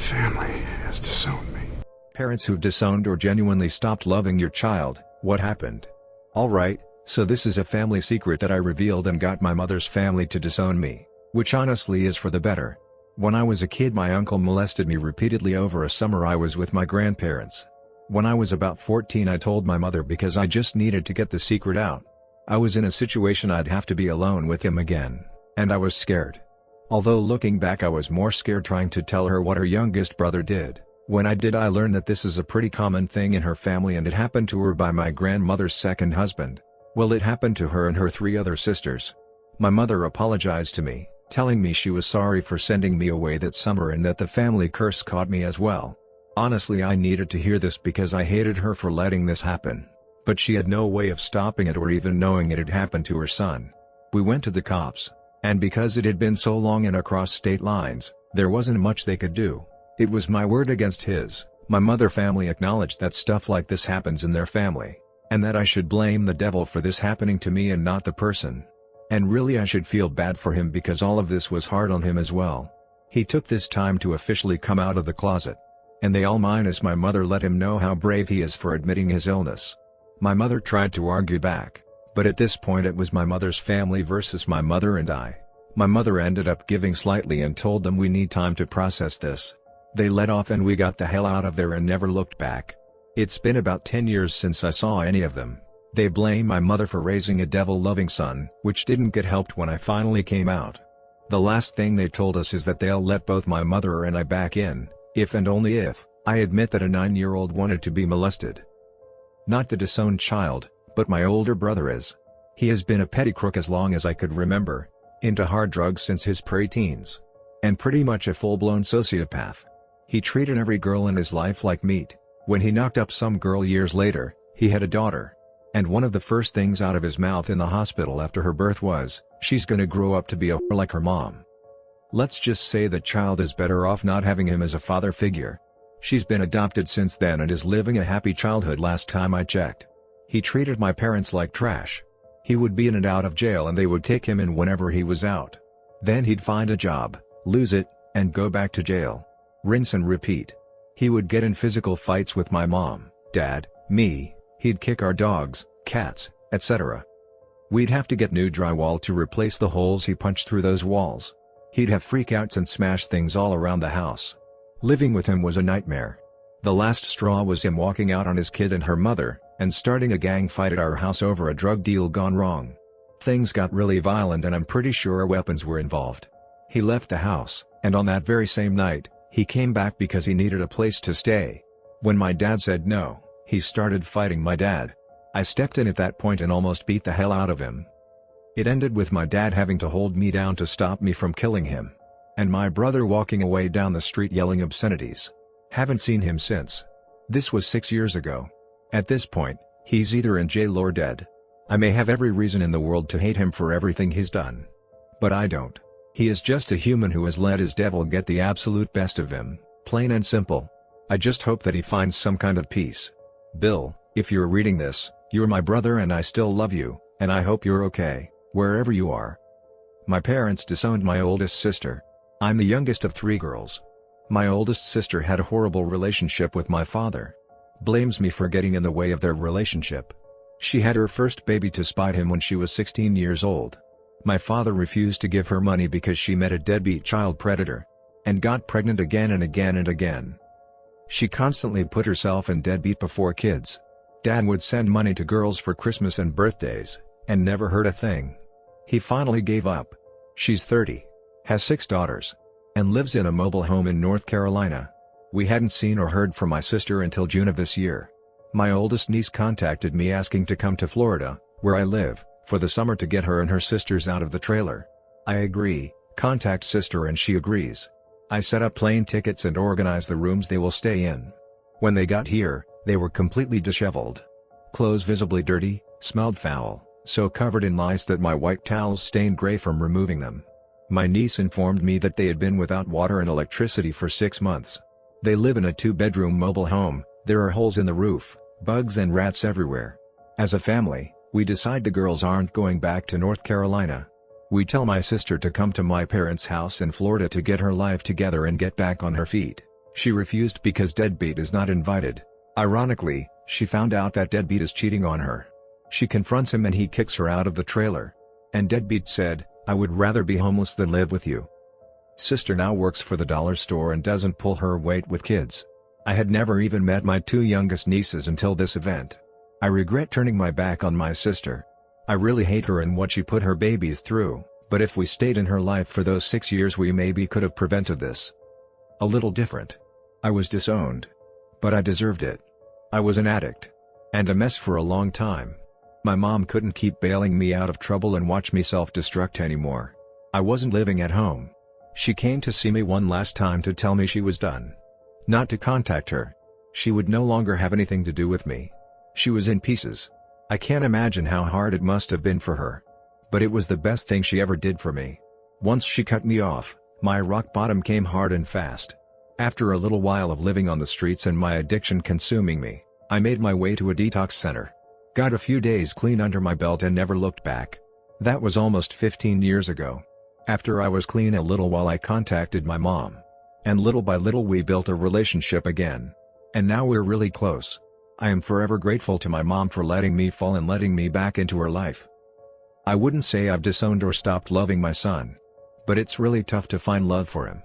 family has disowned me. Parents who've disowned or genuinely stopped loving your child, what happened? Alright, so this is a family secret that I revealed and got my mother's family to disown me, which honestly is for the better. When I was a kid, my uncle molested me repeatedly over a summer I was with my grandparents. When I was about 14, I told my mother because I just needed to get the secret out. I was in a situation I'd have to be alone with him again, and I was scared. Although looking back, I was more scared trying to tell her what her youngest brother did. When I did, I learned that this is a pretty common thing in her family, and it happened to her by my grandmother's second husband. Well, it happened to her and her 3 other sisters. My mother apologized to me, telling me she was sorry for sending me away that summer and that the family curse caught me as well. Honestly, I needed to hear this because I hated her for letting this happen. But she had no way of stopping it or even knowing it had happened to her son. We went to the cops, and because it had been so long and across state lines, there wasn't much they could do. It was my word against his. My mother family acknowledged that stuff like this happens in their family, and that I should blame the devil for this happening to me and not the person. And really, I should feel bad for him because all of this was hard on him as well. He took this time to officially come out of the closet. And they all, minus my mother, let him know how brave he is for admitting his illness. My mother tried to argue back, but at this point it was my mother's family versus my mother and I. My mother ended up giving slightly and told them we need time to process this. They let off and we got the hell out of there and never looked back. It's been about 10 years since I saw any of them. They blame my mother for raising a devil-loving son, which didn't get helped when I finally came out. The last thing they told us is that they'll let both my mother and I back in, if and only if I admit that a 9-year-old wanted to be molested. Not the disowned child, but my older brother is. He has been a petty crook as long as I could remember, into hard drugs since his pre-teens, and pretty much a full-blown sociopath. He treated every girl in his life like meat. When he knocked up some girl years later, he had a daughter. And one of the first things out of his mouth in the hospital after her birth was, "She's gonna grow up to be a whore like her mom." Let's just say the child is better off not having him as a father figure. She's been adopted since then and is living a happy childhood last time I checked. He treated my parents like trash. He would be in and out of jail and they would take him in whenever he was out. Then he'd find a job, lose it, and go back to jail. Rinse and repeat. He would get in physical fights with my mom, dad, me. He'd kick our dogs, cats, etc. We'd have to get new drywall to replace the holes he punched through those walls. He'd have freakouts and smash things all around the house. Living with him was a nightmare. The last straw was him walking out on his kid and her mother, and starting a gang fight at our house over a drug deal gone wrong. Things got really violent and I'm pretty sure weapons were involved. He left the house, and on that very same night, he came back because he needed a place to stay. When my dad said no, he started fighting my dad. I stepped in at that point and almost beat the hell out of him. It ended with my dad having to hold me down to stop me from killing him. And my brother walking away down the street yelling obscenities. Haven't seen him since. This was 6 years ago. At this point, he's either in jail or dead. I may have every reason in the world to hate him for everything he's done. But I don't. He is just a human who has let his devil get the absolute best of him, plain and simple. I just hope that he finds some kind of peace. Bill, if you're reading this, you're my brother and I still love you, and I hope you're okay, wherever you are. My parents disowned my oldest sister. I'm the youngest of 3 girls. My oldest sister had a horrible relationship with my father. Blames me for getting in the way of their relationship. She had her first baby to spite him when she was 16 years old. My father refused to give her money because she met a deadbeat child predator. And got pregnant again and again and again. She constantly put herself and deadbeat before kids. Dad would send money to girls for Christmas and birthdays, and never heard a thing. He finally gave up. She's 30, has 6 daughters, and lives in a mobile home in North Carolina. We hadn't seen or heard from my sister until June of this year. My oldest niece contacted me asking to come to Florida, where I live, for the summer to get her and her sisters out of the trailer. I agree, contact sister and she agrees. I set up plane tickets and organize the rooms they will stay in. When they got here, they were completely disheveled. Clothes visibly dirty, smelled foul, so covered in lice that my white towels stained gray from removing them. My niece informed me that they had been without water and electricity for 6 months. They live in a 2-bedroom mobile home, there are holes in the roof, bugs and rats everywhere. As a family, we decide the girls aren't going back to North Carolina. We tell my sister to come to my parents' house in Florida to get her life together and get back on her feet. She refused because deadbeat is not invited. Ironically, she found out that deadbeat is cheating on her. She confronts him and he kicks her out of the trailer. And deadbeat said, "I would rather be homeless than live with you." Sister now works for the dollar store and doesn't pull her weight with kids. I had never even met my two youngest nieces until this event. I regret turning my back on my sister. I really hate her and what she put her babies through, but if we stayed in her life for those 6 years we maybe could have prevented this. A little different. I was disowned. But I deserved it. I was an addict. And a mess for a long time. My mom couldn't keep bailing me out of trouble and watch me self-destruct anymore. I wasn't living at home. She came to see me one last time to tell me she was done. Not to contact her. She would no longer have anything to do with me. She was in pieces. I can't imagine how hard it must have been for her. But it was the best thing she ever did for me. Once she cut me off, my rock bottom came hard and fast. After a little while of living on the streets and my addiction consuming me, I made my way to a detox center. Got a few days clean under my belt and never looked back. That was almost 15 years ago. After I was clean a little while I contacted my mom. And little by little we built a relationship again. And now we're really close. I am forever grateful to my mom for letting me fall and letting me back into her life. I wouldn't say I've disowned or stopped loving my son. But it's really tough to find love for him.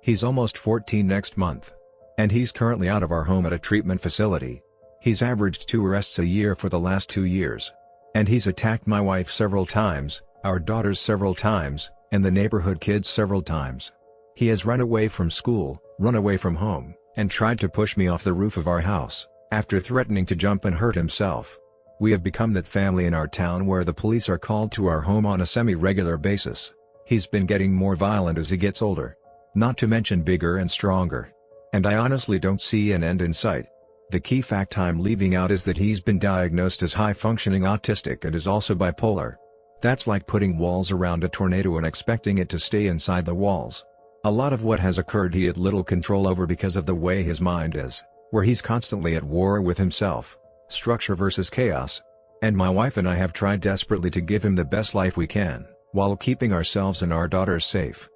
He's almost 14 next month. And he's currently out of our home at a treatment facility. He's averaged 2 arrests a year for the last 2 years. And he's attacked my wife several times, our daughters several times, and the neighborhood kids several times. He has run away from school, run away from home, and tried to push me off the roof of our house, after threatening to jump and hurt himself. We have become that family in our town where the police are called to our home on a semi-regular basis. He's been getting more violent as he gets older. Not to mention bigger and stronger. And I honestly don't see an end in sight. The key fact I'm leaving out is that he's been diagnosed as high-functioning autistic and is also bipolar. That's like putting walls around a tornado and expecting it to stay inside the walls. A lot of what has occurred he had little control over because of the way his mind is, where he's constantly at war with himself, structure versus chaos. And my wife and I have tried desperately to give him the best life we can, while keeping ourselves and our daughters safe.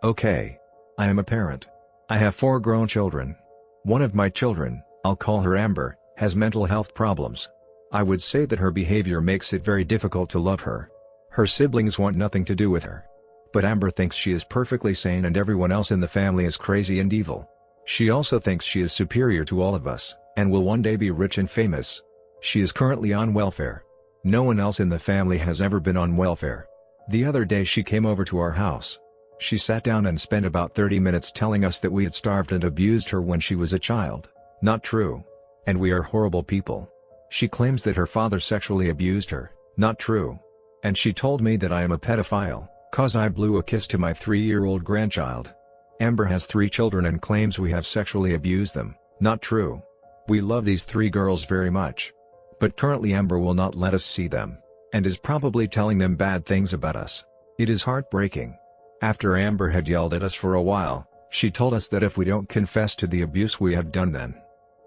Okay. I am a parent. I have 4 grown children. One of my children, I'll call her Amber, has mental health problems. I would say that her behavior makes it very difficult to love her. Her siblings want nothing to do with her. But Amber thinks she is perfectly sane and everyone else in the family is crazy and evil. She also thinks she is superior to all of us, and will one day be rich and famous. She is currently on welfare. No one else in the family has ever been on welfare. The other day she came over to our house. She sat down and spent about 30 minutes telling us that we had starved and abused her when she was a child. Not true. And we are horrible people. She claims that her father sexually abused her. Not true. And she told me that I am a pedophile, 'cause I blew a kiss to my 3-year-old grandchild. Amber has 3 children and claims we have sexually abused them. Not true. We love these 3 girls very much. But currently Amber will not let us see them, and is probably telling them bad things about us. It is heartbreaking. After Amber had yelled at us for a while, she told us that if we don't confess to the abuse we have done then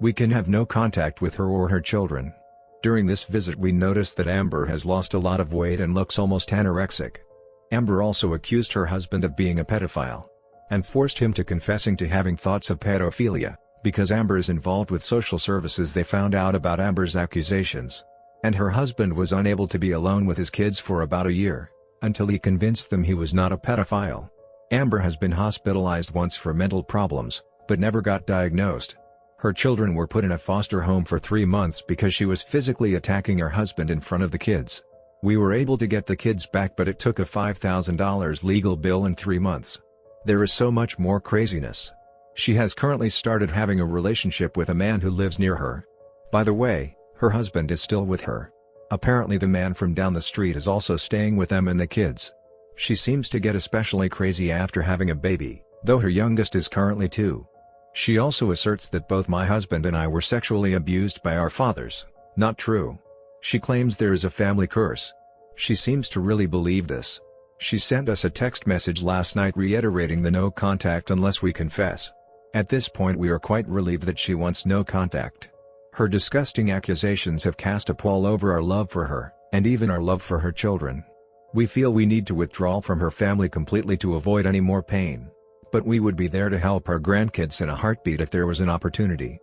we can have no contact with her or her children. During this visit we noticed that Amber has lost a lot of weight and looks almost anorexic. Amber also accused her husband of being a pedophile, and forced him to confessing to having thoughts of pedophilia. Because Amber is involved with social services they found out about Amber's accusations. And her husband was unable to be alone with his kids for about a year, until he convinced them he was not a pedophile. Amber has been hospitalized once for mental problems, but never got diagnosed. Her children were put in a foster home for 3 months because she was physically attacking her husband in front of the kids. We were able to get the kids back but it took a $5,000 legal bill in 3 months. There is so much more craziness. She has currently started having a relationship with a man who lives near her. By the way, her husband is still with her. Apparently the man from down the street is also staying with them and the kids. She seems to get especially crazy after having a baby, though her youngest is currently 2. She also asserts that both my husband and I were sexually abused by our fathers. Not true. She claims there is a family curse. She seems to really believe this. She sent us a text message last night reiterating the no contact unless we confess. At this point we are quite relieved that she wants no contact. Her disgusting accusations have cast a pall over our love for her, and even our love for her children. We feel we need to withdraw from her family completely to avoid any more pain. But we would be there to help our grandkids in a heartbeat if there was an opportunity.